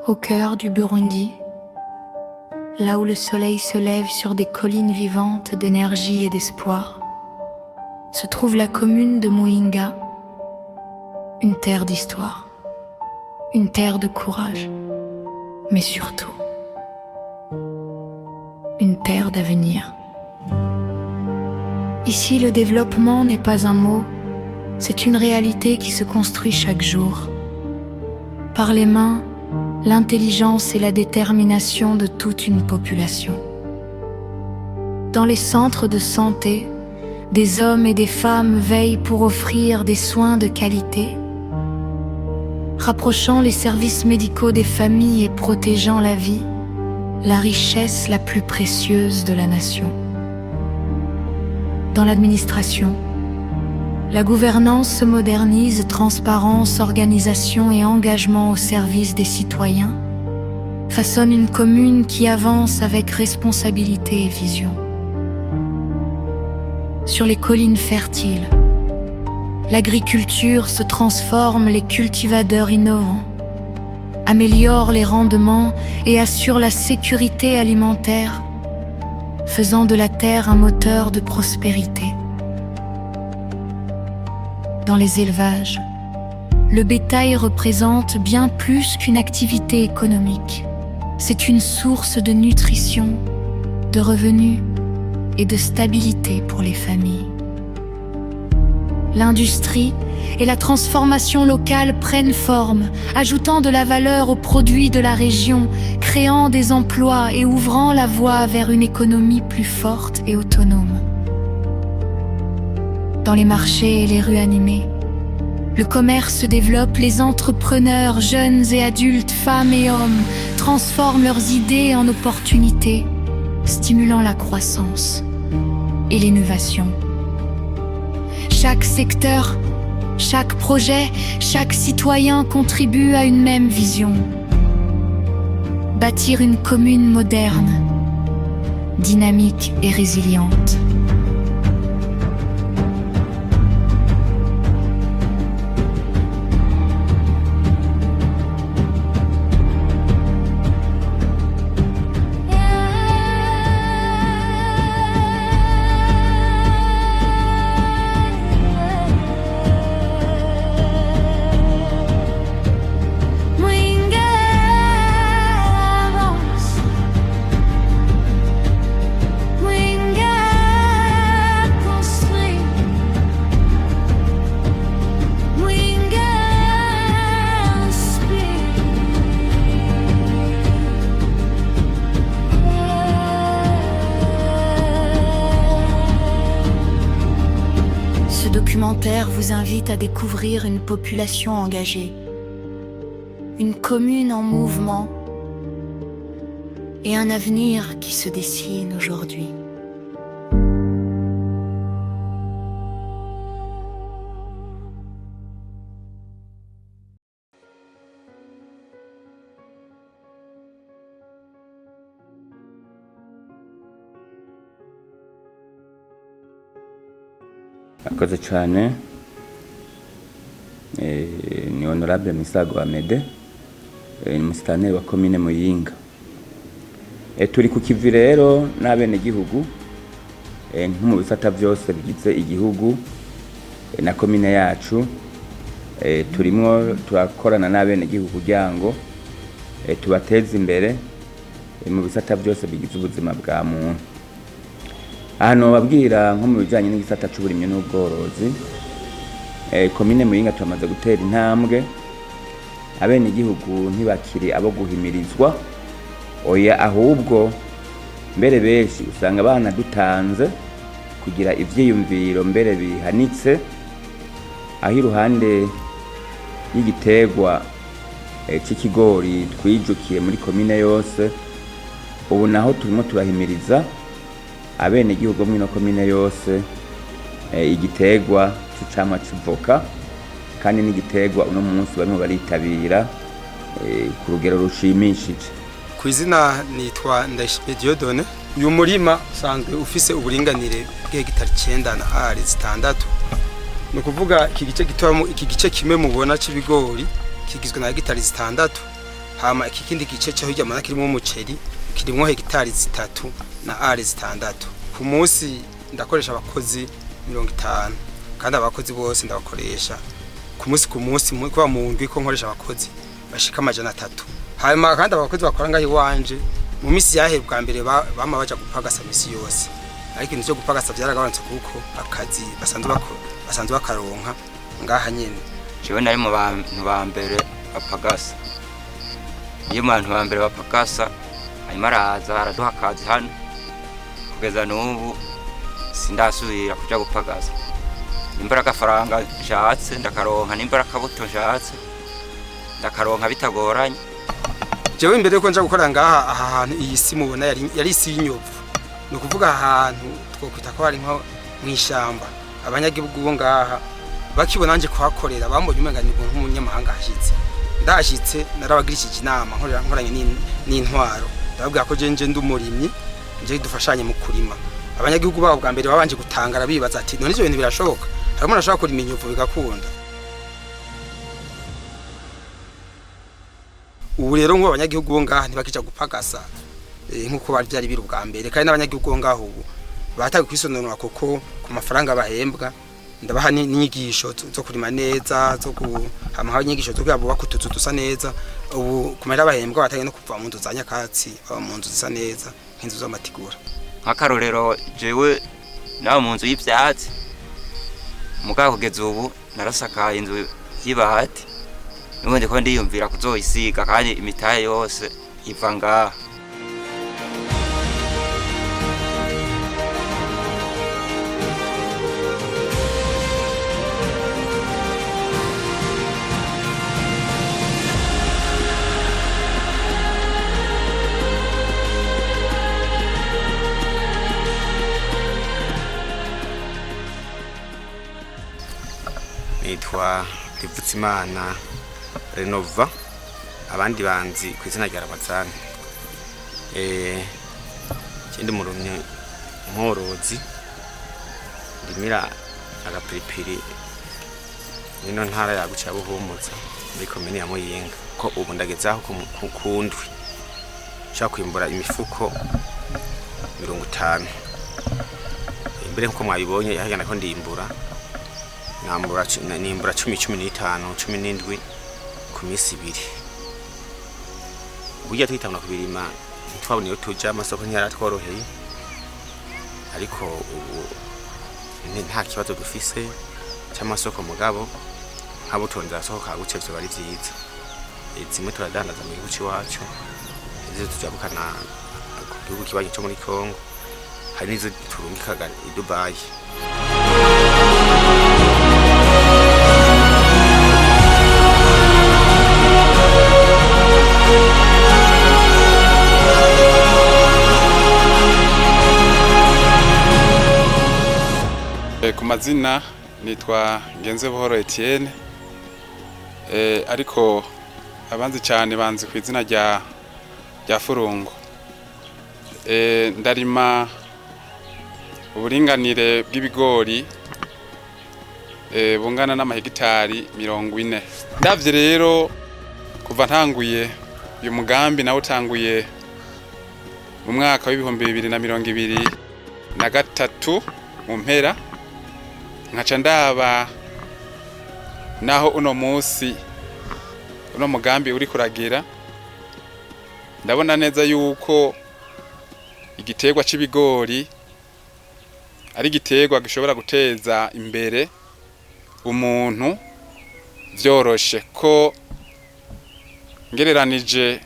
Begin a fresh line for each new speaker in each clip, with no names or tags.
Au cœur du Burundi, là où le soleil se lève sur des collines vivantes d'énergie et d'espoir, se trouve la commune de Muyinga, une terre d'histoire, une terre de courage, mais surtout, une terre d'avenir. Ici, le développement n'est pas un mot, c'est une réalité qui se construit chaque jour. Par les mains, l'intelligence et la détermination de toute une population. Dans les centres de santé, des hommes et des femmes veillent pour offrir des soins de qualité, rapprochant les services médicaux des familles et protégeant la vie, la richesse la plus précieuse de la nation. Dans l'administration, la gouvernance se modernise, transparence, organisation et engagement au service des citoyens façonnent une commune qui avance avec responsabilité et vision. Sur les collines fertiles, l'agriculture se transforme, les cultivateurs innovants améliorent les rendements et assurent la sécurité alimentaire, faisant de la terre un moteur de prospérité. Dans les élevages, le bétail représente bien plus qu'une activité économique. C'est une source de nutrition, de revenus et de stabilité pour les familles. L'industrie et la transformation locale prennent forme, ajoutant de la valeur aux produits de la région, créant des emplois et ouvrant la voie vers une économie plus forte et autonome. Dans les marchés et les rues animées, le commerce se développe, les entrepreneurs, jeunes et adultes, femmes et hommes, transforment leurs idées en opportunités, stimulant la croissance et l'innovation. Chaque secteur, chaque projet, chaque citoyen contribue à une même vision. Bâtir une commune moderne, dynamique et résiliente. Ce documentaire vous invite à découvrir une population engagée, une commune en mouvement et un avenir qui se dessine aujourd'hui.
Akoze cyane ni Honorable Misago Amede, ni musitanteri wa komine Muyinga. Turi ku kivi rero n'abene gihugu nko mu bisata byose bigize igihugu na komine yacu, turimo turakorana n'abene gihugu kugira ngo tubateze imbere mu bisata byose bigize ubuzima bwa muntu. Hano babwira nko mu bijanye n'igisata c'uburimyi n'ubworozi, komine Muyinga turamaze gutera intambwe, abene igihugu ntibakiri abo guhimirizwa, oya ahubwo mbere benshi usanga banadutanze kugira ivyiyumviro mbere bihanitse, aho iruhande y'igiterwa c'ikigori twijukiye muri komine yose, ubu naho turimo turahimiriza abene igihugu mwino komine yose igiterwa c'icamwa c'ivoka, kandi n'igiterwa uno munsi barimo baritabira ku rugero rushimishije.
Ku izina nitwa Ndayishimiye Dieudonne. Uyu murima usanzwe ufise uburinganire bw'hegitari 9 na ari 6. Ni ukuvuga iki gice gitwamo iki gice kimwe mubona c'ibigori kigizwe na hegitari 6, hama iki kindi gice cyo hirya mana kirimo umuceri kirimo hegitari 3 na ari 6. Ku munsi ndakoresha abakozi 50 kandi abakozi bose ndabakoresha ku munsi kwa mu ndwi ko nkoresha abakozi bashika 300. Hama kandi abakozi bakora ngaho iwanje mu misi yahe bwa mbere bama baja gupagasa misi yose, ariko nivyo gupagasa byaragabanutse kuko akazi basanzwe bakaronka ngaha nyene.
Jewe nari mu bantu ba mbere bapagasa, iyo abantu ba mbere bapagasa hanyuma araduha akazi hano kugeza n'ubu sindasubira kuja gupagasa. Nimbara agafaranga nshatse ndakaronka, nimbara akabuto nshatse ndakaronka bitagoranye.
Jewe imbere yuko nja gukora ngaha aha hantu iyi si mubona yari isi y'inyovu, no kuvuga ahantu twokwita ko ari nko mwishamba. Abanyagihugu bo ngaha bakibona nje kuhakorera bambonye umenga ni nk'umunyamahanga hashitse. Ndashitse narabagirishije inama nkoranye n'intwaro, ndababwira ko je ndumurimyi nje dufashanye mu kurima. Abanyagihugu babo bwa mbere babanje gutangara bibaza ati none ivyo bintu birashoboka, harimo nashaka kurima inyovu bigakunda. Ubu rero ngo abanyagihugu bo ngaha ntibakija gupagasa nkuko bari byari biru bwa mbere, kandi n'abanyagihugu bo ngaho ubu bataga kwisononora koko ku mafaranga bahembwa. Ndabaha n'inyigisho zo kurima neza, zo kuhamaha inyigisho zo kwabo bakutuzu dusa neza. Ubu kumera bahembwa bataga no kuva mu nzu za nyakatsi, baba mu nzu zisa neza nk'inzu z'amatigura.
Nk'akarorero jewe naho mu nzu y'ivyatsi mugabo kugeza ubu narasakaye inzu y'ibahati, nubundi ko ndiyumvira kuzoyisiga kandi imitahe yose iva ngaha.
Nitwa Rivutsimana Renova, abandi banzi ku izina rya Ramazani. Kindi murumye nkorozi ndimira agapiripiri nino ntara yaguca Buhumuza muri komine ya Muyinga, ko ubu ndagezaho ku ndwi nshaka kwimbura imifuko 50. Imbere nko mwabibonye yahagana ko ndimbura nimbura 10, 15, 17 ku misi 2. Burya twitana kubirima twabona iyo tuja amasoko ntiyaratworoheye, ariko ubu nta kibazo dufise cy'amasoko mugabo nk'abo tonda soko kaguce byo bari vyiza. Zimwe turadandaza mu gihugu cyacu, izo tujabukana ku gihugu kibaye cyo muri Kongo, hari n'izo turungikaga i Dubai.
Ku mazina nitwa Ngenzebuhoro Etienne, ariko abanzi cyane banzi ku izina rya Furungo. Ndarima uburinganire bw'ibigori bungana n'amahegitari 40. Ndavye rero kuva ntanguye uyu mugambi nawo utanguye mu mwaka wa 2023 mu mpera, nkaca ndaba naho uno musi uno mugambi uri kuragira. Ndabona neza yuko igiterwa c'ibigori ari igiterwa gishobora guteza imbere umuntu vyoroshe, ko ngereranije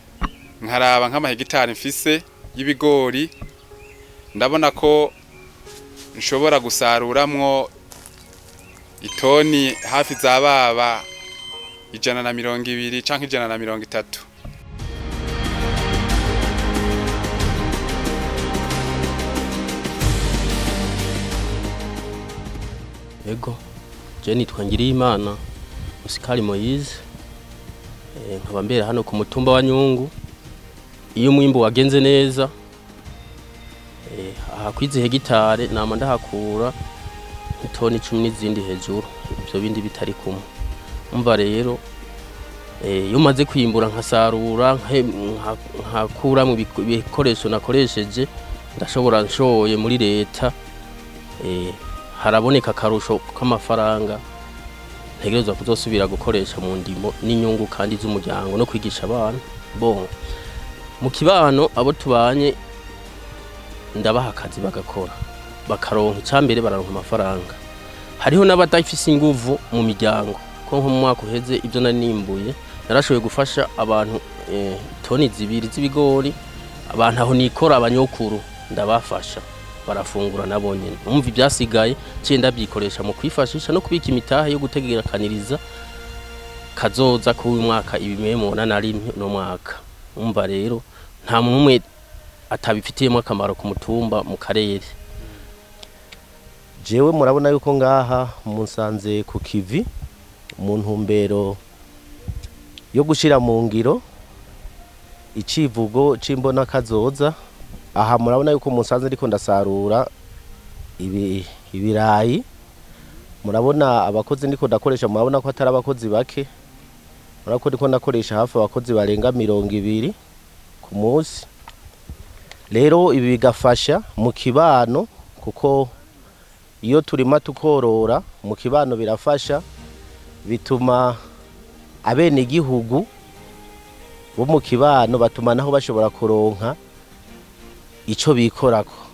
nkaraba nk'amahegitari mfise y'ibigori, ndabona ko nshobora gusaruramwo itoni hafi zababa 120 canke 130.
Ego, je nitwa Ngiriyimana Musikali Moise, nkaba mbera hano ku mutumba wa Nyungu. Iyo umwimbo wagenze neza, aha kwize hegitare nama ndahakura itoni 10 n'izindi hejuru, ibyo bindi bitari kumwe. Umva rero iyo maze kwimbura nkasarura nkakura mu bikoresho nakoresheje ndashobora nshoye muri leta haraboneka akarusho k'amafaranga ntegerezwa kuzosubira gukoresha mu ndimo n'inyungu kandi z'umuryango no kwigisha abana bon mu kibano abo tubanye ndabaha akazi bagakora bakaronka icambere bararonka amafaranga hariho n'abadafise inguvu mu miryango ko nko mu mwaka uheze ibyo nanimbuye narashoboye gufasha abantu toni 2 z'ibigori abantu aho nikora abanyokuru ndabafasha barafungura nabo nyene umva ibyasigaye cyenda byikoresha mu kwifashisha no kubika imitaha yo gutegerakaniriza kazoza ku mwaka ibimemona nari no mwaka umva rero nta mumwe atabifitiyemo akamaro ku mutumba mu karere.
Jewe murabona yuko ngaha munsanze ku kivi mu ntumbero yo gushira mu ngiro icivugo cimbona kazoza. Aha murabona yuko munsanze ndiko ndasarura ibirayi, murabona abakozi ndiko ndakoresha, murabona ko atari abakozi bake, murabona ko ndiko ndakoresha hafi abakozi barenga 200 ku munsi. Rero ibi bigafasha mu kibano kuko iyo turima tukorora mu kibano birafasha, bituma abene igihugu bo mu kibano batuma naho bashobora kuronka ico bikorako.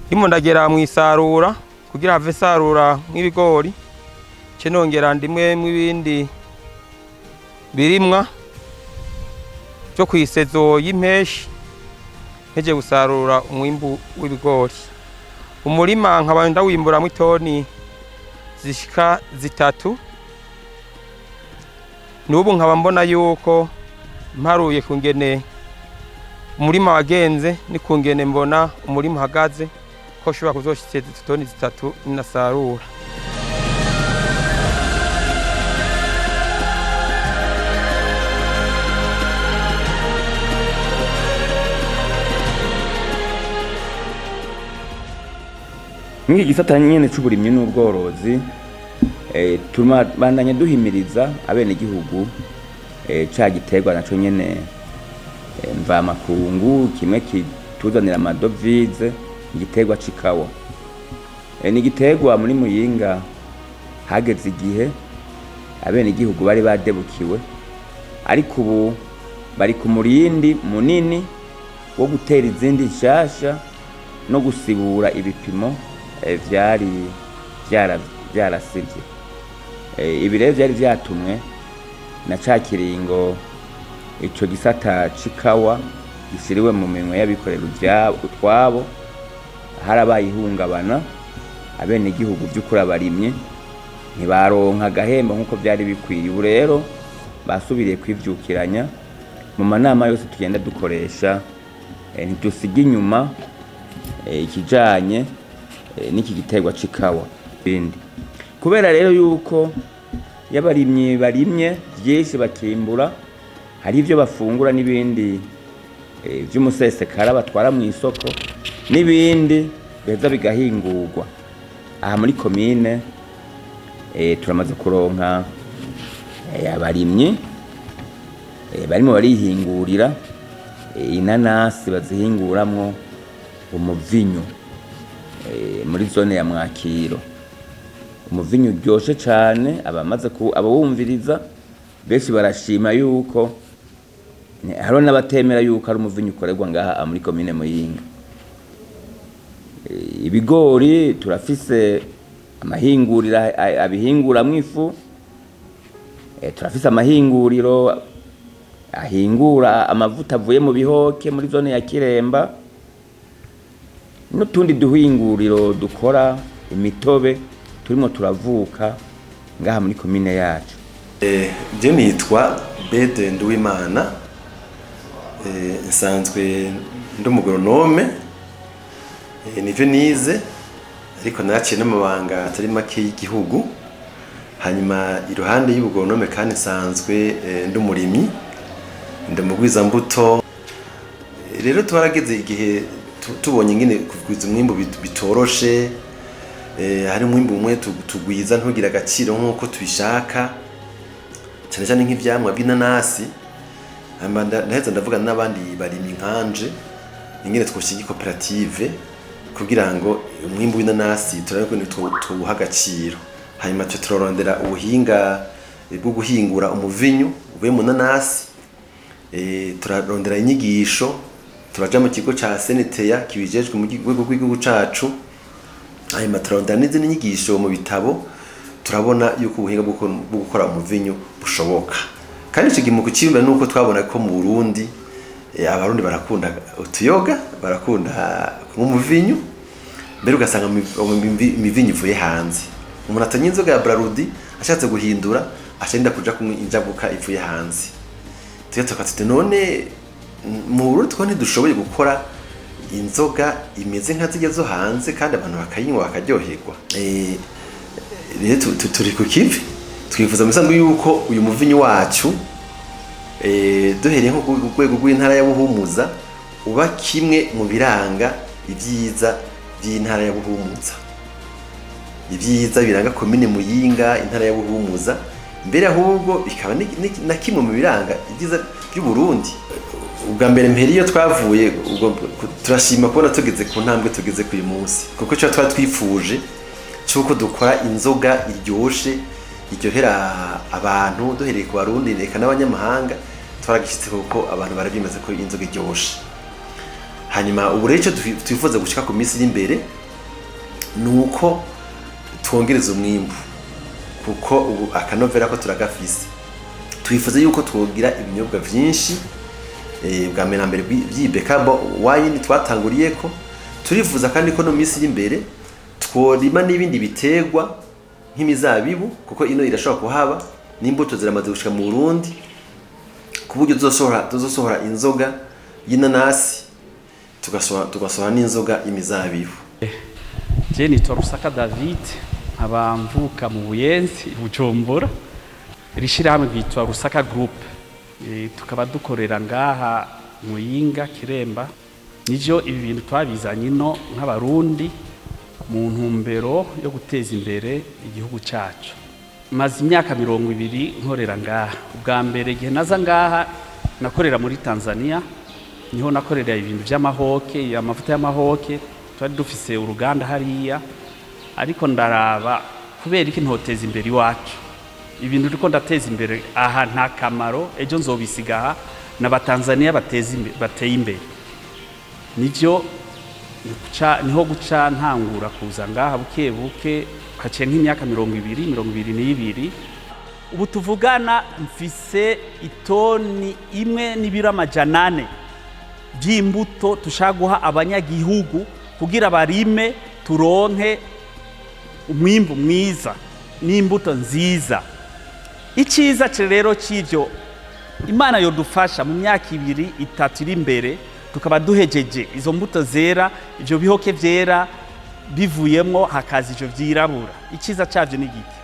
Ndimo ndagera mu isarura kugira have sarura nk'ibigori ce nongera ndimwe mu bindi birimwa cyo kwisezo y'impeshi nteje gusarura umwimbu w'ibigori. Umurima nkaba ndawimbura mu toni zishika 3. Nubu nkaba mbona yuko mparuye kungene umurima wagenze ni kungene mbona umurima hagaze ko shobora kuzoshitse toni 3 ninasarura.
Mwiki gisata nyene c'uburimyi n'ubworozi turabandanya duhimiriza abene igihugu ca giterwa naco nyene mva makungu kimwe kituzanira amadovize igiterwa c'ikawa. Ni igiterwa muri Muyinga hageze igihe abene igihugu bari badebukiwe, ariko ubu bari ku murindi munini wo gutera izindi nshasha no gusibura ibipimo vyari vyarasivye. Ibi rero vyari vyatumwe na ca kiringo ico gisata c'ikawa gisiriwe mu minwe y'abikorera utwabo, harabaye ihungabana, abene igihugu vy'ukuri abarimye ntibaronka agahembo nk'uko vyari bikwiye. Ubu rero basubiriye kwivyukiranya mu manama yose tugenda dukoresha, ntidusiga inyuma ikijanye n'iki giterwa c'ikawa bindi. Kubera rero yuko y'abarimyi barimye vyinshi bakimbura, hari ivyo bafungura n'ibindi vy'umusesekara batwara mu isoko n'ibindi beza bigahingurwa. Aha muri komine turamaze kuronka abarimyi barimo barihingurira inanasi bazihinguramwo umuvinyu muri zone ya Mwakiro. Umuvinyu uryoshe cane, abawumviriza benshi barashima yuko haro n'abatemera yuko ari umuvinyu ukorerwa ngaha muri komine Muyinga. Ibigori turafise amahingurira abihinguramwo ifu, turafise amahinguriro ahingura amavuta avuye mu bihoke muri zone ya Kiremba, n'utundi duhinguriro dukora imitobe turimo turavuka ngaha muri komine yacu.
Je nitwa Bede Nduwimana, nsanzwe ndi umugoronome, nivyo nize, ariko naraciye n'amabanga atari make y'igihugu. hanyuma iruhande y'ubugonome kandi nsanzwe ndi umurimyi ndi mugwiza mbuto rero twarageze igihe tubonye ngine kugwiza umwimbu bitoroshe hari umwimbu umwe tugwiza ntugira agaciro nk'uko tubishaka cyane cyane nk'ivyamwa by'inanasi ndaheza ndavuga n'abandi barimyi nkanje ingene twoshyira koperative kugira ngo umwimbu w'inanasi turabe ko tuwuha agaciro hanyuma turarondera ubuhinga bwo guhingura umuvinyu uvuye mu nanasi turarondera inyigisho turaja mu kigo ca Seneteya kibijejwe mu rwego rw'igihugu cacu hanyuma turarondera n'izindi nyigisho mu bitabo turabona yuko ubuhinga bwo gukora umuvinyu bushoboka kandi icyo gihe mu kucyumva nuko twabona ko mu Burundi abarundi barakunda utuyoga barakunda nk'umuvinyu mbere ugasanga imivinyu ivuye hanze umuntu atanye inzoga ya Brarudi ashatse guhindura ashenda kuja kunywa injabuka ivuye hanze tukatite none mu Burundi twone dushoboye gukora inzoga imeze nka zijya zo hanze kandi abantu bakayinywa bakaryoherwa rero turi ku kivi twifuza musanzwe yuko uyu muvinyu wacu duhereye nko ku rwego rw'intara ya Buhumuza uba kimwe mu biranga ibyiza by'intara ya Buhumuza ibyiza biranga komine Muyinga intara ya Buhumuza mbere ahubwo bikaba na kimwe mu biranga ibyiza by'u Burundi ubwa mbere mperiyo twavuye ubwo turashima kubona tugeze ku ntambwe tugeze ku uyu munsi kuko cyo twifuje cyuko dukora inzoga iryoshe iryohera abantu duhereye ku Barundi reka n'abanyamahanga twaragishitse kuko abantu barabyemeza ko inzoga iryoshe hanyuma ubu rero twifuza gushika ku minsi iri imbere nuko twongereza umwimbu kuko ubu akanovera ko turagafise twifuza yuko twogira ibinyobwa byinshi bwa mbere na mbere by'ibekabo wine twatanguriyeko turifuza kandi ko no minsi iri imbere tworima n'ibindi bitegwa nk'imizabibu kuko ino irashobora kuhaba n'imbuto ziramaze gushika mu Burundi ku buryo tuzosohora inzoga y'inanasi tugasohora n'inzoga y'imizabibu.
Je nitwa Rusaka David abamvuka mu Buyenzi Bujumbura rishirahamwe bitwa Rusaka Group tukaba dukorera ngaha Muyinga Kiremba nivyo ibi bintu twabizanye no nk'abarundi mu ntumbero yo guteza imbere igihugu cyacu maze imyaka 20 nkorera ngaha ubwa mbere gihe naza ngaha nakorera muri Tanzania niho nakorera ibintu by'amahoke amavuta y'amahoke twari dufise uruganda hariya ariko ndaraba kubera iki ntoteza imbere iwacu ibintu riko ndateza imbere aha nta kamaro ejo nzobisigaha n'abatanzania bateye imbere nivyo niho guca ntangura kuza ngaha buke buke kaciye nk'imyaka 22 ubu tuvugana mfise itoni imwe n'ibiro 800 by'imbuto tushaguha abanyagihugu kugira barime turonke umwimbu mwiza n'imbuto nziza iciza rero cy'ivyo Imana yodufasha mu myaka 2-3 iri imbere tukaba duhejeje izo mbuto zera ivyo bihoke vyera bivuyemo hakaza ivyo vyirabura iciza cyavyo ni giki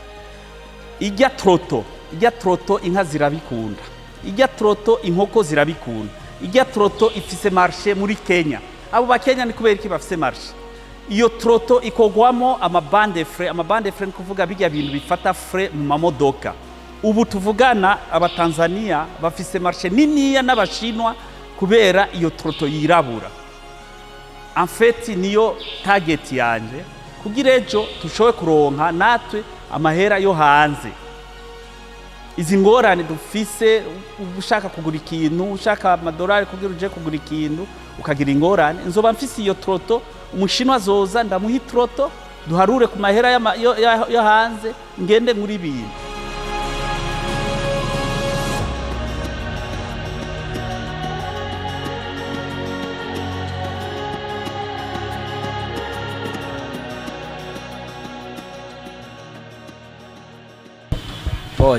ijya troto inka zirabikunda ijya troto inkoko zirabikunda ijya troto ifise marché muri Kenya abo bakenya ni kubera iki bafise marché iyo troto ikogwamo amabande frais kuvuga bijya bintu bifata frais mu mamodoka ubu tuvugana abatanzania bafise marché niniya n'abashinwa kubera iyo troto yirabura en fait niyo target yanje kugira ejo tushowe kuronka natwe amahera yo hanze izi ngorane dufise ushaka kugura ikintu ushaka amadolari kugira uje kugura ikintu ukagira ingorane nzoba mfise iyo troto umushinwa zoza ndamuhi troto duharure ku mahera yo hanze ngende muri bintu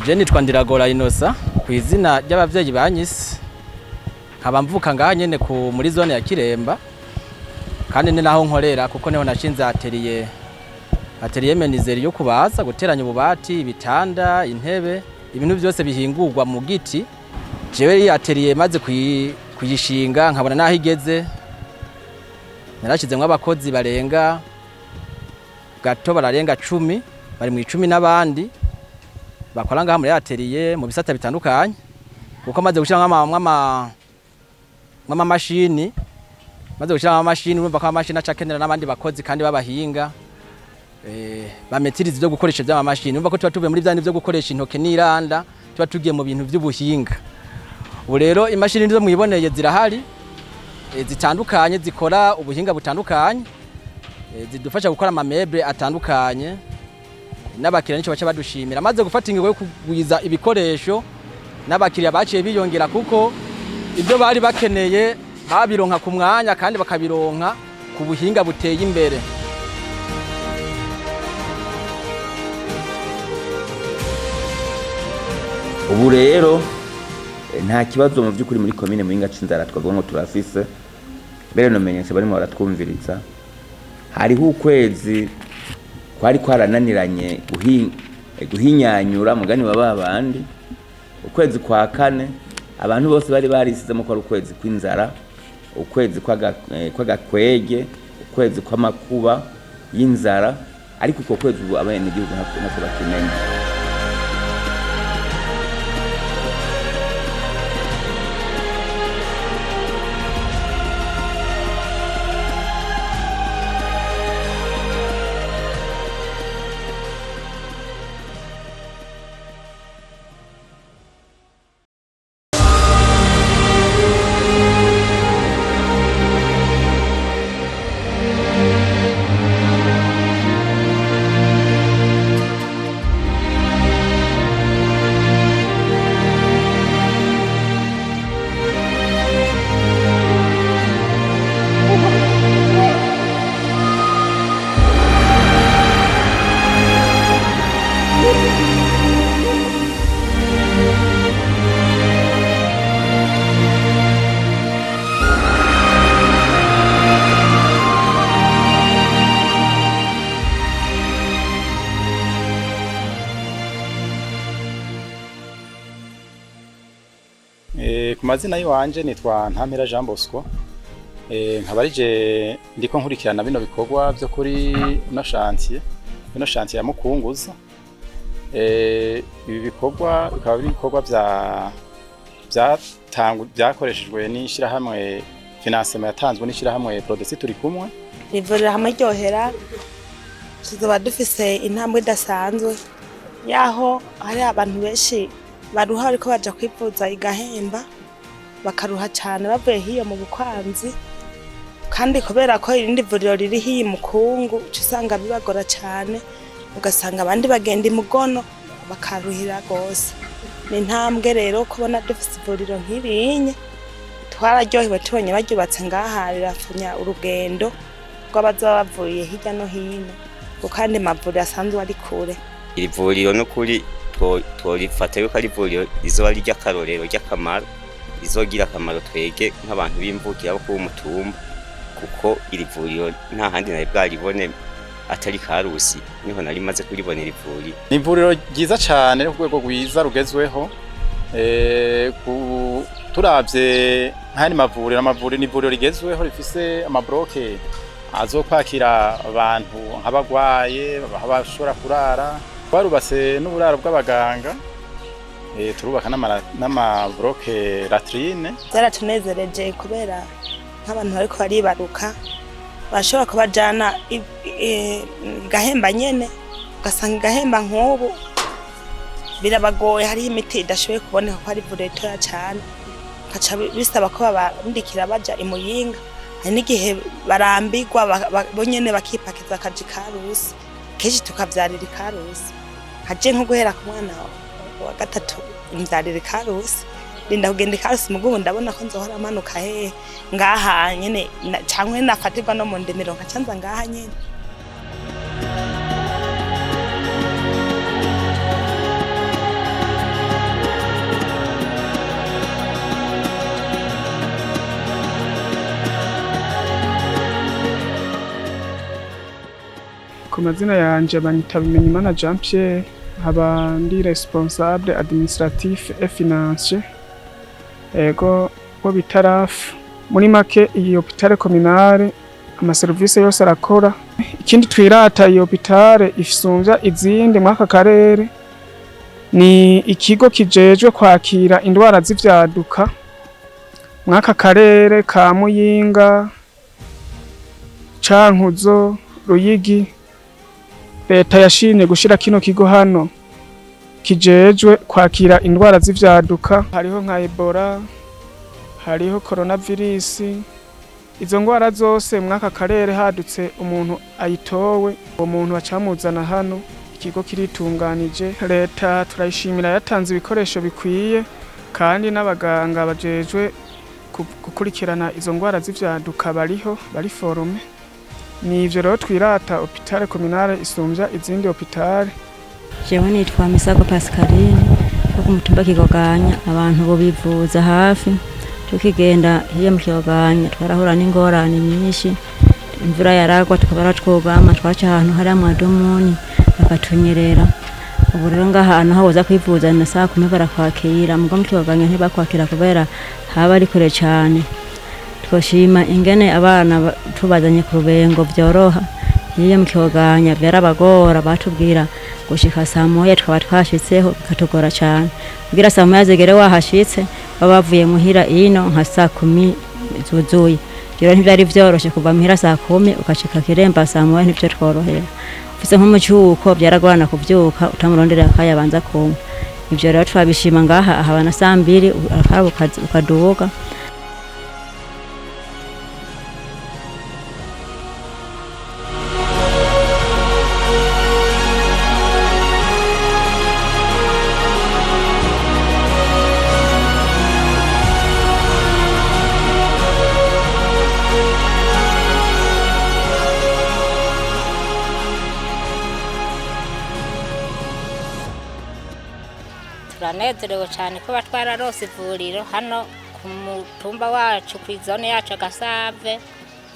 je nitwa Ndiragora Inosa ku izina ry'abavyeyi banyise nkaba mvuka ngaha nyene muri zone ya Kiremba kandi ni naho nkorera kuko neho nashinze atelier atelier menuiserie yo kubaza guteranya ububati ibitanda intebe ibintu byose bihingurwa mu giti jewe iyi atelier maze kuyishinga nkabona naho igeze narashizemwe abakozi barenga gato bararenga 10 bari mu 10 n'abandi bakora ngaha muri atelier mu bisata bitandukanye kuko maze gushira nk'ama mashini maze gushira amamashini urumva ko amamashini acakenera n'abandi bakozi kandi babahinga bametiriza byo gukoresha by'amamashini urumva ko tuba tuvuye muri byandi byo gukoresha intoke n'iranda tuba tugiye mu bintu by'ubuhinga ubu rero imashini nizo mwiboneye zirahari zitandukanye zikora ubuhinga butandukanye zidufasha gukora amameble atandukanye n'abakiriya nico baca badushimira maze gufata ingingo yo kugwiza ibikoresho n'abakiriya baciye biyongera kuko ibyo bari bakeneye babironka ku mwanya kandi bakabironka ku buhinga buteye imbere.
Ubu rero nta kibazo mu by'ukuri muri komine Muyinga c'inzara twavuga ngo turafise mbere no menyesha barimo baratwumviriza hariho ukwezi kwari kwarananiranye guhinyanyura mugani wa babandi ukwezi kwa kane abantu bose bari barisizemo ko ari ukwezi kw'inzara ukwezi kw'agakwege ukwezi kw'amakuba y'inzara ariko uko kwezi ubu abene igihugu nako bakimenya
ku mazina yiwanje nitwa Ntampera Jean Bosco nkabarije ndiko nkurikirana bino bikorwa byo kuri no chantier ya Mukunguza ibi bikorwa bikaba biri bikorwa byakoreshejwe n'ishira hamwe financement yatanzwe n'ishira hamwe Prodesi turi kumwe
ivurira hamwe ryohera tuzoba dufise intambwe idasanzwe yaho hari abantu benshi baruha ariko baja kwivuza igahemba bakaruha cyane bavuye hiyo mu bukwanzi kandi kubera ko irindi vuriro riri hiyi Mukungu usanga bibagora cyane ugasanga abandi bagenda imugono bakaruhira gose ni ntambwe rero kubona dufise ivuriro nk'irinye twararyohewe tubonye baryubatse ngaha rirafunya urugendo rw'abazoba bavuye hirya no hino kandi mavuriro asanzwe ari kure
iri vuriro no kuri tworifata yuko ari vuriro rizoba ry'akarorero ry'akamaro rizogira akamaro twege nk'abantu b'imvukira bo ku mutumba kuko iri vuriro nta handi nari bwaribone atari Karusi niho nari maze kuribonera ivuriro
ni ivuriro ryiza cyane ku rwego rwiza rugezweho turavye nk'andi mavuriro ni ivuriro rigezweho rifise amabroke azokwakira abantu nk'abagwaye bashobora kurara twarubatse n'uburaro bw'abaganga turubaka n'amabroke latrine
byaratunezereje kubera nk'abantu bariko baribaruka bashobora kubajana igahemba nyene ugasanga igahemba nk'ubu birabagoye hariho imiti idashoboye kuboneka ko ari ivuriro ritoya cyane kaca bisaba ko babandikira baja i Muyinga hari n'igihe barambirwa bonyene bakipakiza akaji Karusi kenshi tukavyarira Karusi haje nko guhera ku mwana wa gatatu imvyarira Karusi linda kugenda Karusi mugubu ndabona ko nzohora amanuka hehe ngaha nyene cankwe nafatirwa no mu ndimiro nkacanza ngaha nyene
ku mazina yanje banyita Bimenyimana Jean Pierre, nkaba ndi responsable administratif et financier ego wo bitarafu. Muri make iyi hôpital communale amaserivisi yose arakora. Ikindi twirata iyi hôpital ifisumvya izindi mwaka karere ni ikigo kijejwe kwakira indwara z'ivyaduka mwaka karere ka Muyinga, Cankuzo, Ruyigi. Leta yashimye gushira kino kigo hano kijejwe kwakira indwara z'ivyaduka, hariho nka Ebola, hariho coronavirus. Izo ngwara zose mwaka karere hadutse umuntu ayitowe, uwo muntu acamuzana hano, ikigo kiritunganije. Leta turayishimira yatanze ibikoresho bikwiye kandi n'abaganga bajejwe gukurikirana izo ngwara z'ivyaduka bariho, bari forume. Ni ivyo rero twirata hôpital communale isumvya izindi hôpital.
Jewe nitwa Misago Pascaline wo ku mutumba Kigoganya. Abantu bo bivuza hafi, tukigenda hiyo mu Kigoganya twarahura n'ingorane nyinshi. Imvura yaragwa tukabara twogama, twaca ahantu hari amadumuni bakatunyerera. Ubu rero ngahantu hawoza kwivuza na saa 10 barakwakira, mugo mu Kigoganya ntibakwakira kubera haba ari kure cyane. Twoshima ingene abana tubazanye ku Rubengo vyoroha. Hiyo mu Kigoganya byarabagora, batubwira gushika saa 1 twaba twashitseho bikatugora cyane. Kugira saa 1 zigere wahashitse babavuye muhira ino nka saa 10 zuzuye. Rero ntibyari vyoroshe kuva muhira saa 10 ukashika Kiremba saa 1, ntivyo tworohera. Ufise nk'umucuko byaragorana kuvyuka utamurondera akayabanza kumwe. Ivyo rero twabishima ngaha abana saa 2 ukaduga.
Turanezerewe cyane ko batwararose ivuriro hano ku mutumba wacu ku zone yacu Gasave,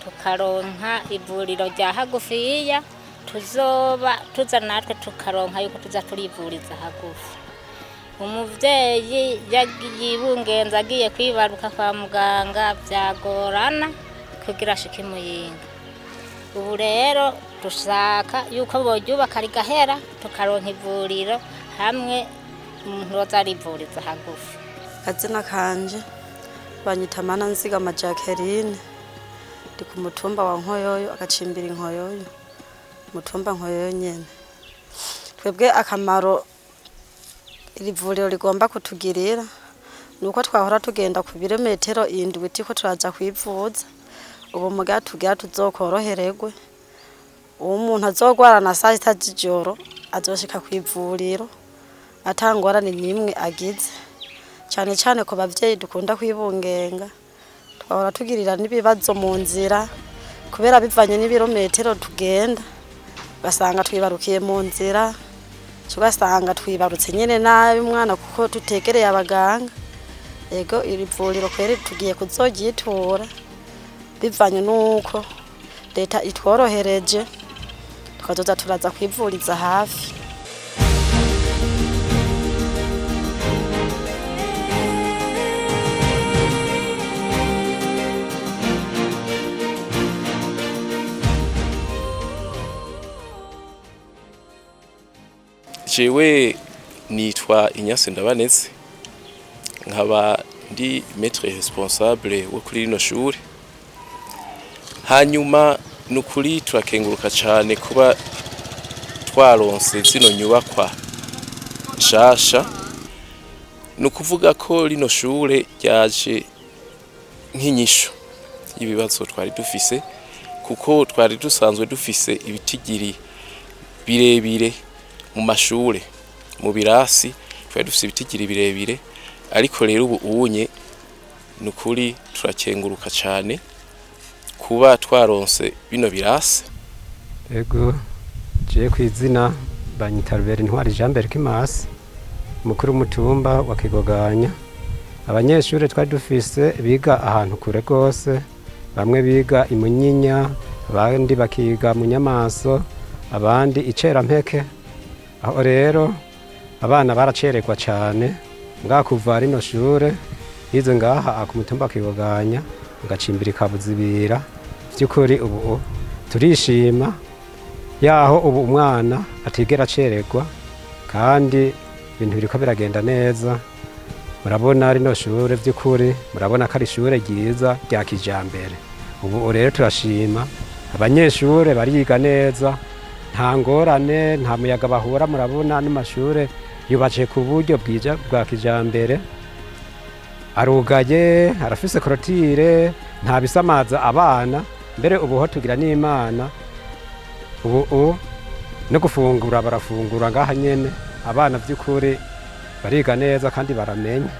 tukaronka ivuriro rya hagufiya tuzoba tuza natwe tukaronka yuko tuza turivuriza hagufi. Umuvyeyi yibungenza agiye kwibaruka kwa muganga byagorana kugira ashike Muyinga. Ubu rero dushaka yuko boryubaka rigahera tukaronka ivuriro hamwe umuntu wazarivuriza hagufi.
Kazina kanje banyita Mananzigama Jacqueline, ndi ku mutumba wa Nkoyoyo, agacimbira Nkoyoyo, mutumba Nkoyoyo nyene. Twebwe akamaro iri vuriro rigomba kutugirira nuko twahora tugenda ku birometero 7 tiko turaza kwivuza. Ubu muga tugira tuzokorohererwe, umuntu azogwara na saa 6 z'ijoro azoshika kwivuriro atangorane nimwe agize. Cyane cyane ko bavyeyi dukunda kwibungenga, twahora tugirira nibibazo mu nzira kubera bivanye n'ibirometero tugenda, basanga twibarukiye mu nzira, tugasanga twibarutse nyene nabi umwana kuko tutegereye abaganga. Ego iri vuriro kweri tugiye kuzogitura bivanye nuko leta itworohereje, tukazoza turaza kwivuriza hafi.
Jewe nitwa Inyase Ndabaneze, nkaba ndi maître responsable wo kuri rino shure. Hanyuma nukuri turakenguruka cyane kuba twaronse zino nyubakwa nshasha. Nukuvuga ko rino shure ryaje nk'inyisho y'ibibazo twari dufise, kuko twari dusanzwe dufise ibitigiri birebire mu mashure, mu birasi twari dufise ibitigiri birebire, ariko rero ubu unye nukuri turakenguruka cyane kuba twaronse bino birasi.
Ego je kwizina banyita Ruberi Ntwari Jean Berkimas, mukuru mutumba wa Kigoganya. Abanyeshure twari dufise biga ahantu kure gose, bamwe biga Imunyinya, abandi bakiga mu Nyamaso, abandi icerampeke. Aho rero abana baracererwa cyane mbwa kuva rino shure yize ngaha ku mutumba Kigoganya ngacimbira ikabuzibira. By'ukuri ubu turishima yaho ubu umwana atigera acererwa kandi ibintu biriko biragenda neza. Murabona rino shure by'ukuri, murabona ko ari ishure ryiza rya kijambere. Ubu rero turashima abanyeshure bariga neza, nta ngorane, nta muyaga bahura. Murabona n'amashure yubatse ku buryo bwa kijambere, arugaye, arafise korotire, nta bisamaza abana. Mbere ubu ho tugira n'Imana, ubu no gufungura barafungura ngaha nyene. Abana by'ukuri bariga neza kandi baramenya.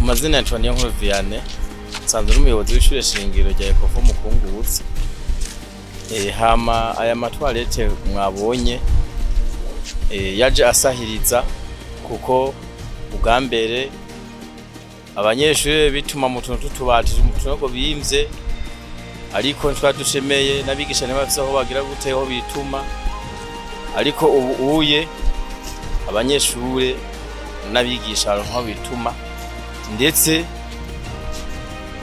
Amazina ya Niyonkuru Vianney, nsanzwe n'umuyobozi w'ishure shingiro rya Ecofo Mukungutsi. Hama aya matwarete mwabonye yaje asahiriza kuko ubwa mbere abanyeshure bituma mu tuntu tutubati mu tunogo bimvye, ariko ntwa dushemeye n'abigisha ntibafise aho bagira guteho bituma. Ariko ubu uye abanyeshure n'abigisha aho bituma, ndetse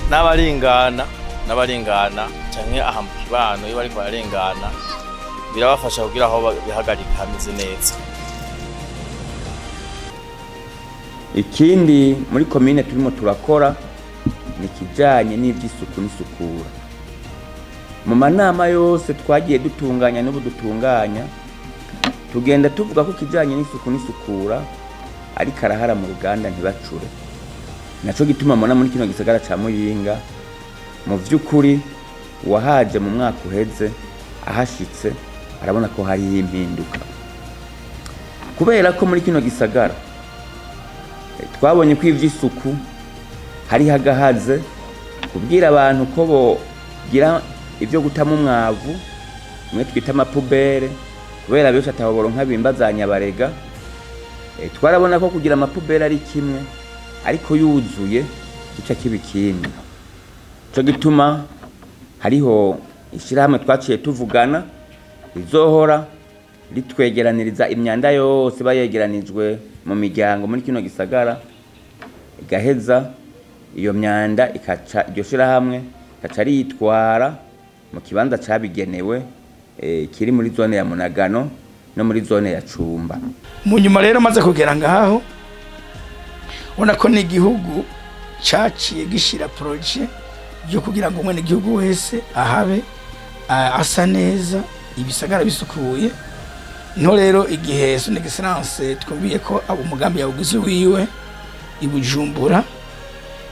n'abarengana canke aha mu kibano iyo bariko bararengana birabafasha kugira aho bihagarika hameze neza.
Ikindi muri komine turimo turakora ni kijanye n'ivy'isuku n'isukura. Mu manama yose twagiye dutunganya n'ubu dutunganya, tugenda tuvuga ko kijanye n'isuku n'isukura ari karahara mu ruganda ntibacure. Naco gituma mona muri kino gisagara ca Muyinga mu vy'ukuri wahaje mu mwaka uheze ahashitse arabona ko hari impinduka, kubera ko muri kino gisagara twabonye ko ivy'isuku hari hagahaze kubwira abantu ko bogira ivyo gutama umwavu mwe twita amapubere, kubera byose ataboboro nk'abimbazanya barega. Twarabona ko kugira amapubere ari kimwe, ariko yuzuye kica kibikindi. Cyo gituma hariho ishirahamwe twaciye tuvugana rizohora ritwegeraniriza imyanda yose bayegeranijwe mu miryango muri kino gisagara, igaheza iyo myanda ikaca iryo shirahamwe ikaca ritwara mu kibanza cabigenewe kiri muri zone ya Munagano no muri zone ya Cumba.
Mu nyuma rero maze kugera ngaho ubona ko n'igihugu caciye gishira projet yo kugira ngo mwene igihugu wese ahabe asa neza, ibisagara bisukuye. No rero igihe Son Excellence twumviye ko abo umugambi yawugize wiwe ibujumbura,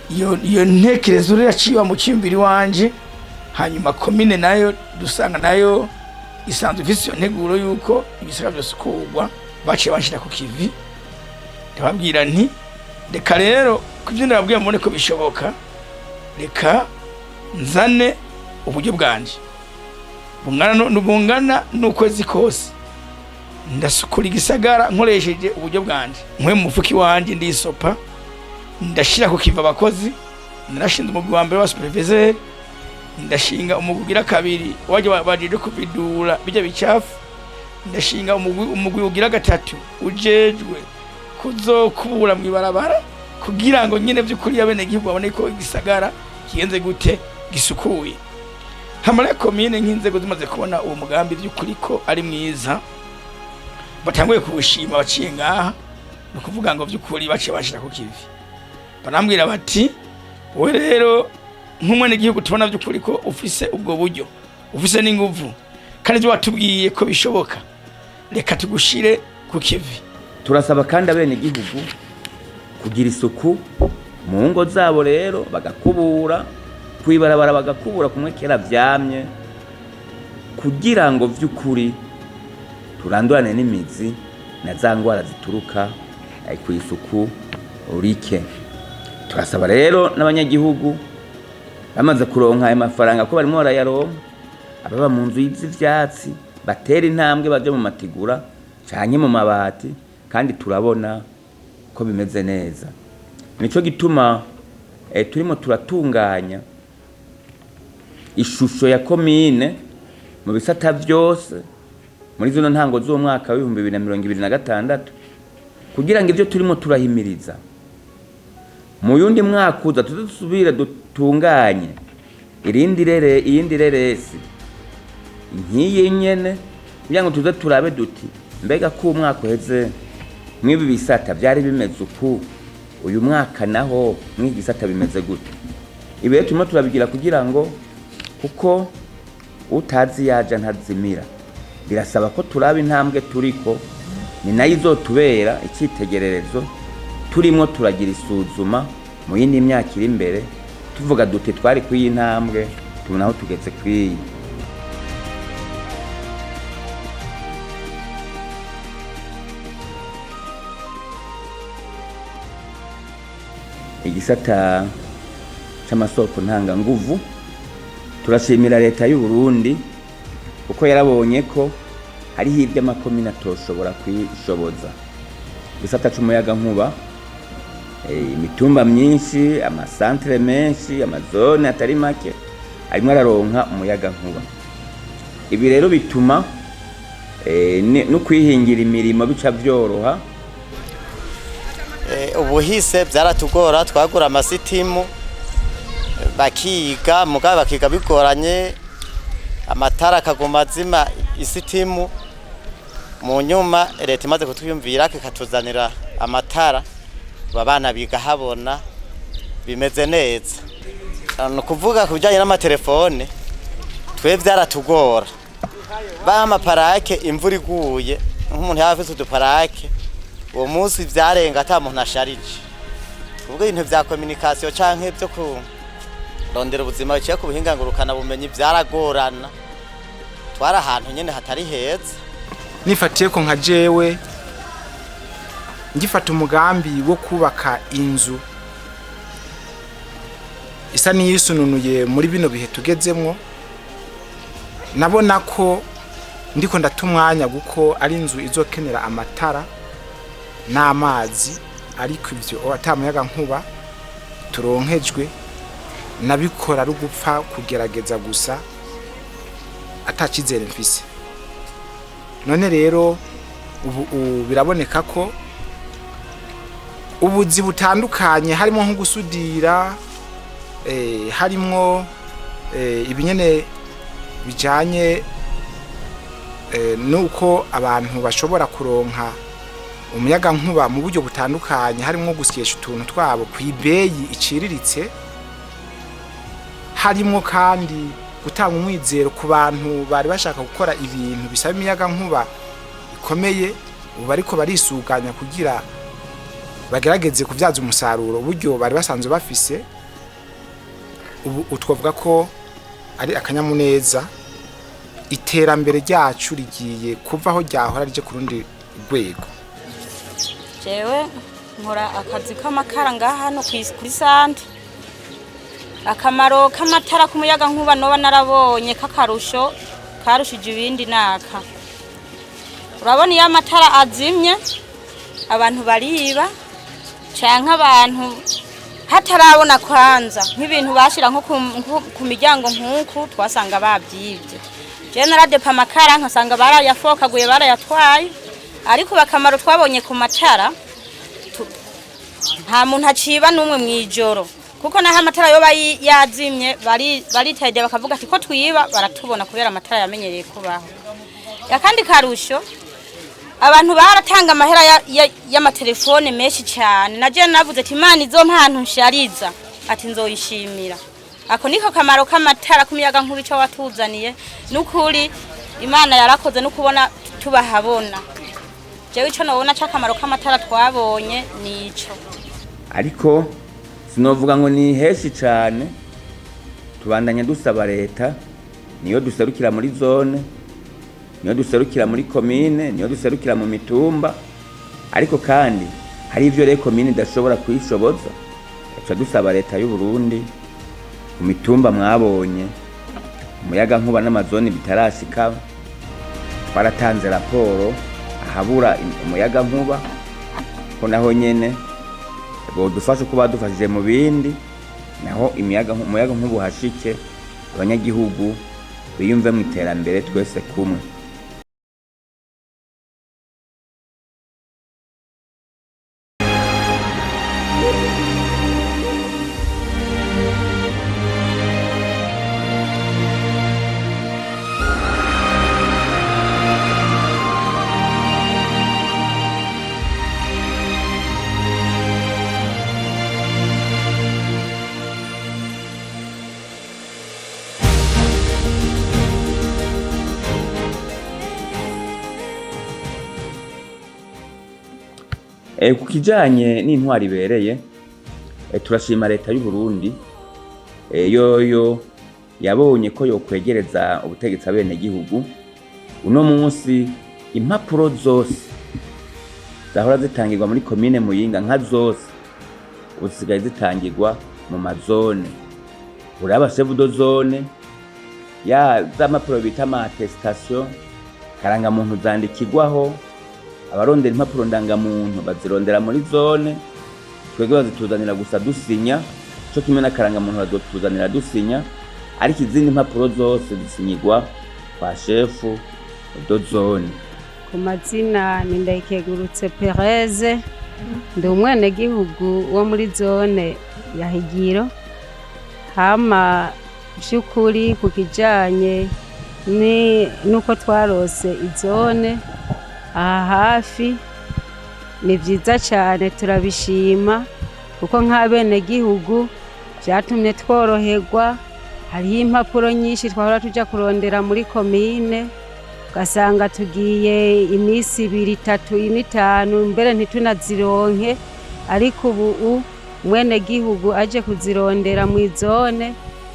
iyo ntekerezo rero yaciye mu kimbiri wanje. Hanyuma komine nayo dusanga nayo isanzwe ifise nteguro yuko ibisagara byasukurwa, baciye bashira ku kivi. Ndababwira nti reka rero kuvyo ndababwiye mubone ko bishoboka, reka nzane uburyo bwanje bungana n'ukwezi kose, ndasukura igisagara nkoresheje uburyo bwanje. Nkwe mu mufuki wanje ndisopa, ndashira ku kiva abakozi, narashinze umugwi wa mbere wa superviseur, ndashinga umugwi ugira kabiri waje bajeje kubidura bijya bicafu, ndashinga umugwi ugira gatatu ujejwe kuzokubura mu ibarabara kugira ngo nyine by'ukuri yabene gihugu babone ko igisagara kigenze gute gisukuye. Hamara komine nk'inzego zimaze kubona uwo mugambi by'ukuri ko ari mwiza, batanguye kuwushima baciye ngaha, no kuvuga ngo by'ukuri baciye bashira ku kivi. Barambwira bati we rero nk'umwe n'igihugu tubona by'ukuri ko ufise ubwo buryo, ufise n'inguvu, kandi byo watubwiye ko bishoboka, reka tugushire ku kivi.
Turasaba kandi abene igihugu kugira isuku mu ngo zabo, rero bagakubura kwibarabara, bagakubura kumwe kera vyamye, kugira ngo vy'ukuri turandurane n'imizi na za ngwara zituruka ku isuku urike. Turasaba rero n'abanyagihugu bamaze kuronka ayo mafaranga ko barimo barayaronka, ababa mu nzu y'ivyatsi, batera intambwe baje mu matigura canke mu mabati, kandi turabona ko bimeze neza. Nico gituma turimo turatunganya ishusho ya komine mu bisata vyose muri zino ntango z'umwaka wa 2026 kugira ngo ivyo turimo turahimiriza mu yundi mwaka uza tuzusubira dutunganye iyindi reresi nkiyi nyene kugira ngo tuze turabe duti mbega ko umwaka uheze mwibi bisata byari bimeze uku, uyu mwaka naho mwibi bisata bimeze gute. Ibi rero turimo turabigira kugira ngo kuko utazi yaja ntazimira, birasaba ko turaba intambwe turiko, ni nayo izotubera icyitegererezo turimo turagira isuzuma mu yindi myaka iri imbere tuvuga duti twari kuyi ntambwe tubonaho tugeze kwiyi. Igisata c'amasoko ntanga nguvu turashimira leta y'u Burundi uko yarabonye ko hari hirya makomine atoshobora kwishoboza. Igisata c'umuyaga nkuba imitumba myinshi, amasantere menshi, amazone atari make arimo araronka umuyaga nkuba. Ibi rero bituma no kwihingira imirimo bica byoroha.
Ubuhise byaratugora, twagura amasitimu bakiga mugabo bakiga bigoranye, amatara akaguma azima isitimu. Mu nyuma leta imaze kutwiyumvira ikatuzanira amatara, abana biga habona bimeze neza. No kuvuga kubijanye n'amatelefone twe byaratugora, ba amaparake imvura iguye nk'umuntu yafise uduparake uwo munsi byarenga ata muntu asharije. Ubwo ibintu bya communication canke byo kurondera ubuzima biciye ku buhinga ngurukana bumenyi byaragorana, twara ahantu nyene hatari heza.
Nifatiye ko nka jewe ngifata umugambi wo kubaka inzu isa n'iyisununuye muri bino bihe tugezemwo, nabona ko ndiko ndatumwanya guko ari inzu izokenera amatara n'amazi, ariko ivyo atamuyaga nkuba turonkejwe nabikora ari gupfa kugerageza gusa atacizere mfise. None rero ubu biraboneka ko ubuzi butandukanye harimo nko gusudira, harimo ibinyene bijanye nuko abantu bashobora kuronka umuyaga nkuba mu buryo butandukanye, harimo gusyesha utuntu twabo kwibeyi iciriritse, harimo kandi gutanga umwizero ku bantu bari bashaka gukora ibintu bisaba imiyaga nkuba ikomeye, ubu ariko barisuganya kugira bagerageze kuvyaza umusaruro uburyo bari basanzwe bafise. Ubu utwovuga ko ari akanyamuneza, iterambere ryacu rigiye kuvaho ryahora rije ku rundi rwego.
Jewe nkora akazi k'amakara ngaha hano kuri sante. Akamaro k'amatara k'umuyaga nkuba noba narabonye kakarusho karushije ibindi naka. Urabona iyo amatara azimye abantu bariba canke abantu hatarabona kwanza nk'ibintu bashira nko ku miryango nk'uku twasanga babyivye. Je naradepa amakara nkasanga barayafokaguye barayatwaye, ariko bakamaro twabonye ku matara nta muntu aciba n'umwe mwijoro, kuko naho amatara yo yazimye baritede bakavuga ati ko twiba baratubona kubera amatara yamenyereye kubaho. Yakandi karusho abantu baratanga amahera y'amatelefone menshi cyane, naje navuze ati Imana izo mpantu nshariza ati nzoyishimira. Ako niko kamaro k'amatara k'umuyaga nkuba ico watuzaniye, nukuri Imana yarakoze no kubona tubahabona. Jewe ico nobona c'akamaro k'amatara twabonye nico.
Ariko sinovuga ngo ni heshi cyane, tubandanya dusaba leta niyo duserukira muri zone, niyo duserukira muri komine, niyo duserukira mu mitumba, ariko kandi hari ivyo rero komine idashobora kwishoboza, aca dusaba leta y'u Burundi mu mitumba mwabonye umuyaga nkuba n'amazone bitarashika, twaratanze raporo ahabura umuyaga nkuba ko naho nyene bodufasha kuba badufashije mu bindi naho umuyaga nkuba uhashike abanyagihugu biyumve mu iterambere twese kumwe. Ku kijanye n'intwari ibereye turashima leta y'u Burundi yoyo yabonye ko yokwegereza ubutegetsi abene gihugu. Uno munsi impapuro zose zahora zitangirwa muri komine Muyinga nka zose usigaye zitangirwa mu mazone. Uraba chef de zone ya z'amapuro bita ama attestation karanga muntu zandikirwaho, abarondera impapuro ndangamuntu bazirondera muri zone, twebwe bazituzanira gusa dusinya, cyo kimwe n'akaranga muntu bazotuzanira dusinya, ariko izindi impapuro zose zisinyirwa kwa shefu do zone.
Ku mazina ni Ndayikegurutse Pereze, ndi umwene gihugu wo muri zone ya Higiro. Hama by'ukuri ku kijanye nuko twarose izone aha hafi ni vyiza cyane, turabishima kuko nk'abene gihugu byatumye tworoherwa. Hariho impapuro nyinshi twahora tuja kurondera muri komine, ugasanga tugiye imisi 2, 3, 5 mbere ntitunazironke, ariko ubu mwene gihugu aje kuzirondera mu zone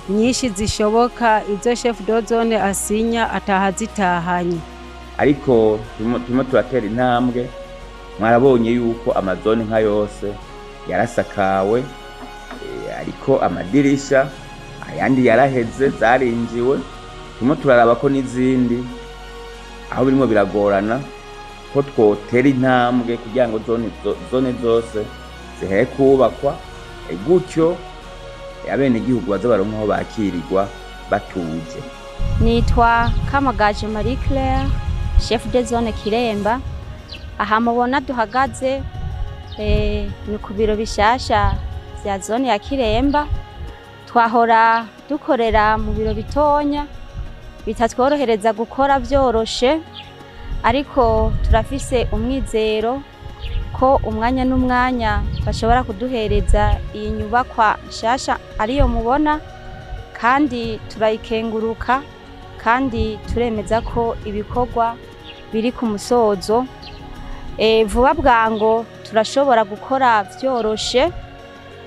nyinshi zishoboka, izo chef de zone asinya atahazitahanye.
Ariko turimo turatera intambwe, mwarabonye yuko amazone nka yose yarasakawe, ariko amadirisha ayandi yaraheze zarinjiwe. Turimo turaraba ko n'izindi aho birimo biragorana ko twotera intambwe kugira ngo zone zose zihere kubakwa, gutyo abene gihugu baza baronka aho bakirirwa batuje.
Nitwa Kamagaje Marie Claire, chef de zone Kiremba. Aha mubona duhagaze ni ku biro bishasha vya zone ya Kiremba. Twahora dukorera mu biro bitonya bitatworohereza gukora byoroshe, ariko turafise umwizero ko umwanya n'umwanya bashobora kuduhereza iyi nyubakwa nshasha ariyo mubona, kandi turayikenguruka, kandi turemeza ko ibikorwa biri ku musozo. Vuba bwango turashobora gukora byoroshe,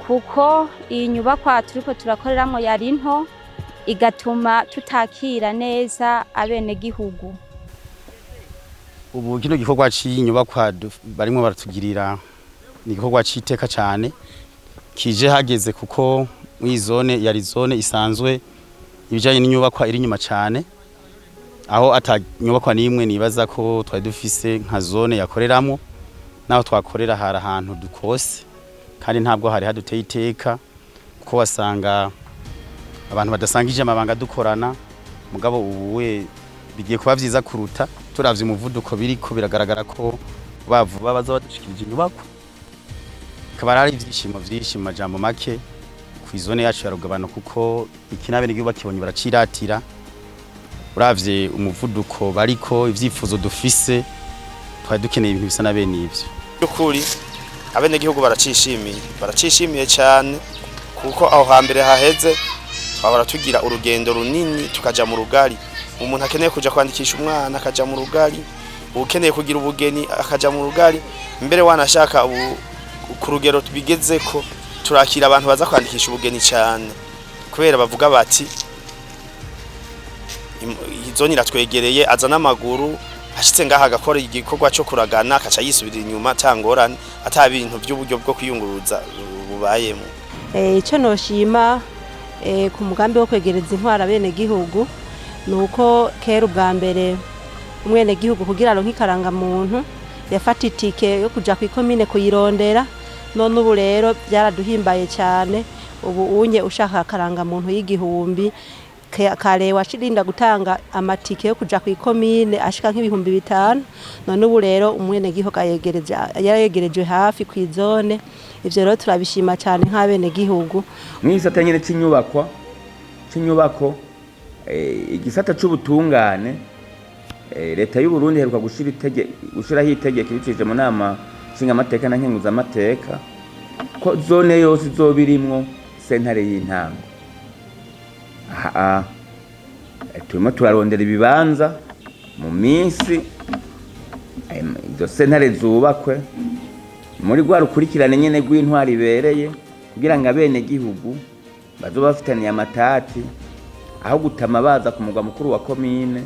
kuko iyi nyubakwa turiko turakoreramo yari nto, igatuma tutakira neza abene gihugu.
Ubu kino gikorwa cy'inyubakwa barimo baratugirira ni gikorwa cyiteka cyane, kije hageze kuko muri zone yari zone isanzwe ibijanye n'inyubakwa iri nyuma cyane, aho atanyubakwa nimwe nibaza ko twari dufise nka zone yakoreramo, naho twakorera hari ahantu dukose, kandi ntabwo hari haduteye iteka, kuko wasanga abantu badasangije amabanga dukorana. Mugabo ubuwe bigiye kuba vyiza kuruta, turavye umuvuduko biriko biragaragara ko bavuba baza badushikirije inyubako. Kabara ari ivyishimo vyinshi mu majambo make ku izone yacu ya Rugabano, kuko ikinabe n'igihugu bakibonye baraciratira. Uravye umuvuduko bariko, ivyifuzo dufise, twari dukeneye ibintu bisa na bene ivyo.
Ukuri abene gihugu baracishimiye cyane, kuko aho hambere haheze twahora tugira urugendo runini tukaja mu rugari. Umuntu akeneye kuja kwandikisha umwana akaja mu rugari, ukeneye kugira ubugeni akaja mu rugari. Mbere wanashaka ku rugero tubigeze ko turakira abantu baza kwandikisha ubugeni cyane, kubera bavuga bati izoni iratwegereye, aza n'amaguru ashitse ngaha agakora igikorwa cyo kuragana akaca yisubira inyuma tangorane ata bintu by'uburyo bwo kwiyunguruza bubayemo.
Icyo noshima ku mugambi wo kwegereza intwara bene gihugu nuko kera ubwa mbere umwene gihugu kugira aronke ikarangamuntu yafata itike yo kuja kw'ikomine kuyirondera none ubu rero byaraduhimbaye cyane ubu unye ushaka akarangamuntu y'igihumbi kare washirinda gutanga amatike yo kuja kw'ikomine ashika nk'ibihumbi 5 none ubu rero umwene gihugu yayegereje hafi kw'izone ivyo rero turabishima cyane nk'abene gihugu
mwisata nyene c'inyubako igisata c'ubutungane leta y'u Burundi heruka gushiraho itegeko ibicije mu nama nshinga amateka na nkenguza amateka ko zone yose izobirimwo sentare y'intango. Turimo turarondera ibibanza mu minsi izo sentare zubakwe muri rwa rukurikirane nyene rw'intwari ibereye kugira ngo abene gihugu bazoba bafitaniye amatati aho gutama baza ku mugwa mukuru wa komine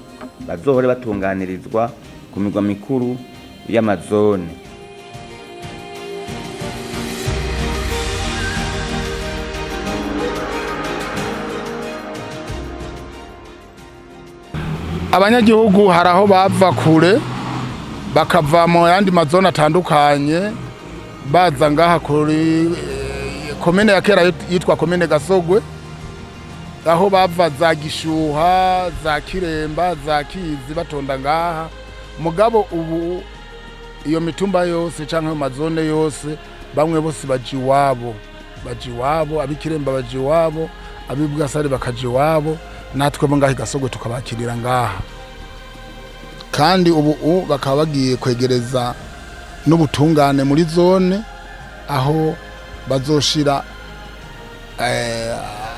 bazohore batunganirizwa ku migwa mikuru y'amazone.
Abanyagihugu haraho bava kure bakava mu yandi mazone atandukanye baza ngaha kuri komine ya kera yitwa komine Gasogwe, aho bava za Gishuha, za Kiremba, za Kizi batonda ngaha. Mugabo ubu iyo mitumba yose canke mazone yose bamwe bose baji wabo, abikiremba baji wabo, abibwasari bakaji wabo, natwe bo ngaha Gasogwe tukabakirira ngaha. Kandi ubu bakaba bagiye kwegereza n'ubutungane muri zone aho bazoshira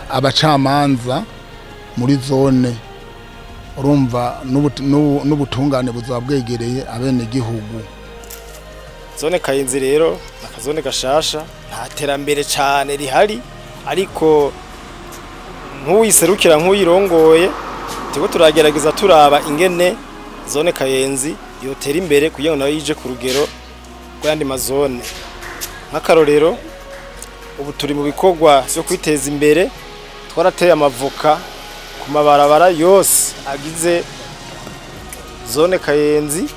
abacamanza muri zone, urumva n'ubutungane buzaba bwegereye abene gihugu.
Zone Kayenzi rero nakazone gashasha nta terambere cyane rihari, ariko nk'uyiserukira nk'uyirongoye tiko turagerageza turaba ingene zone Kayenzi yotera imbere kugira ngo nayo yije ku rugero rw'andi mazone. Nk'akarorero ubu turi mu bikorwa byo kwiteza imbere, twarateye amavoka ku mabarabara yose agize zone Kayenzi.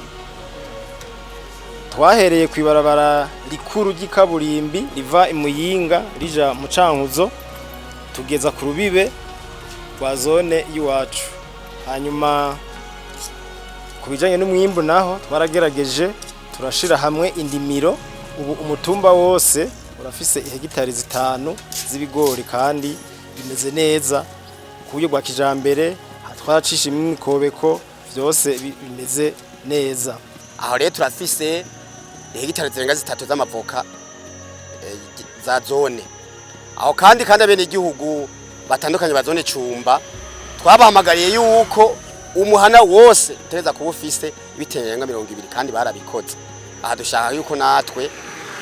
Twahereye ku ibarabara rikuru ry'ikaburimbi riva imuyinga rija mu Cankuzo tugeza ku rubibe rwa zone y'iwacu. Hanyuma kubijanye n'umwimbu naho twaragerageje turashira hamwe indimiro. Ubu umutumba wose urafise hegitari 5 z'ibigori kandi bimeze neza ku buryo bwa kijambere, twacisha imikobeko byose bimeze neza.
Aho rero turafise hegitari zirenga 3 z'amavoka za zone. Aho kandi abene igihugu batandukanye bazone Cumba twabahamagariye yuko umuhana wose tereza kuba ufise ibitenga 200 kandi barabikoze. Aha dushaka yuko natwe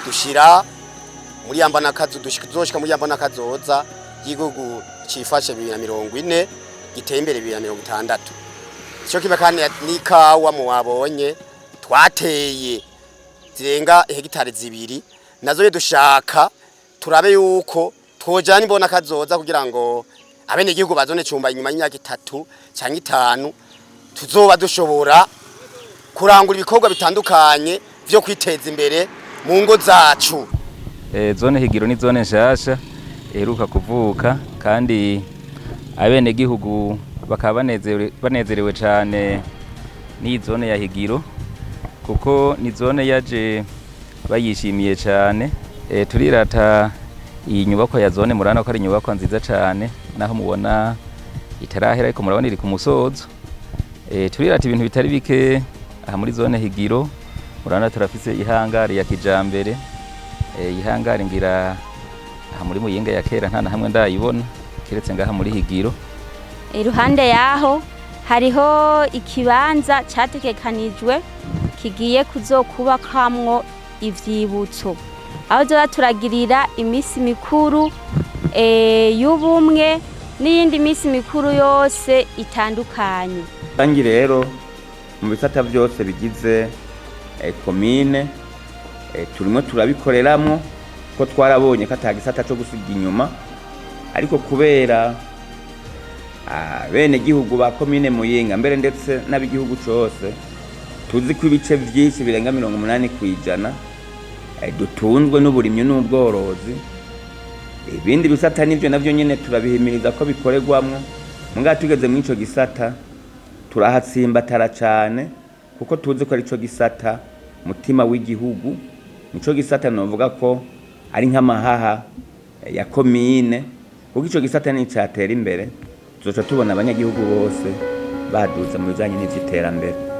dushira muri yambana kazo dushika muri yambana kazoza y'igihugu cifashe 2040 giteye imbere 2060. Cyo kiba kandi n'ikawa mu wabonye twateye zirenga hegitari 2 nazo dushaka turabe yuko twojana imbona kazoza kugira ngo abene igihugu bazone Cumba inyuma y'imyaka 3 cyangwa 5 tuzoba dushobora kurangura ibikorwa bitandukanye byo kwiteza imbere mu ngo zacu.
Zone Higiro ni zone nshasha iheruka kuvuka kandi abene gihugu bakaba banezerewe cyane ni zone ya Higiro kuko ni zone yaje bayishimiye cyane. Turirata iyi nyubako ya zone murana ko ari nyubako nziza cyane, naho mubona itarahera ariko murabona iri ku musozo. Turirata ibintu bitari bike aha muri zone Higiro. Murana turafise ihangari ya kijambere, ihangari ngira aha muri Muyinga ya kera nta na hamwe ndayibona kiretse ngaha muri Higiro.
Iruhande yaho hariho ikibanza cyategekanijwe kigiye kuzokubakamwo ivyibutso, aho zoba turagirira imisi mikuru y'ubumwe n'iyindi misi mikuru yose itandukanye.
Tangi rero mu bisata byose bigize komine turimo turabikoreramwo ko twarabonye ko atagisata cyo gusiga inyuma, ariko kubera bene gihugu ba komine Muyinga mbere ndetse n'abigihugu cyose tuzi ko ibice byinshi birenga 80% dutunzwe n'uburimyi n'ubworozi. Ibindi bisata nivyo navyo nyene turabihimiriza ko bikorerwamwo, munga tugeze mu ico gisata turahatsimbatara cyane kuko tuzi ko ari ico gisata mutima w'igihugu, nico gisata novuga ko ari nk'amahaha ya komine, kuko ico gisata ni cyatera imbere tuzoca tubona abanyagihugu bose baduza mu bijanye n'ivy'iterambere.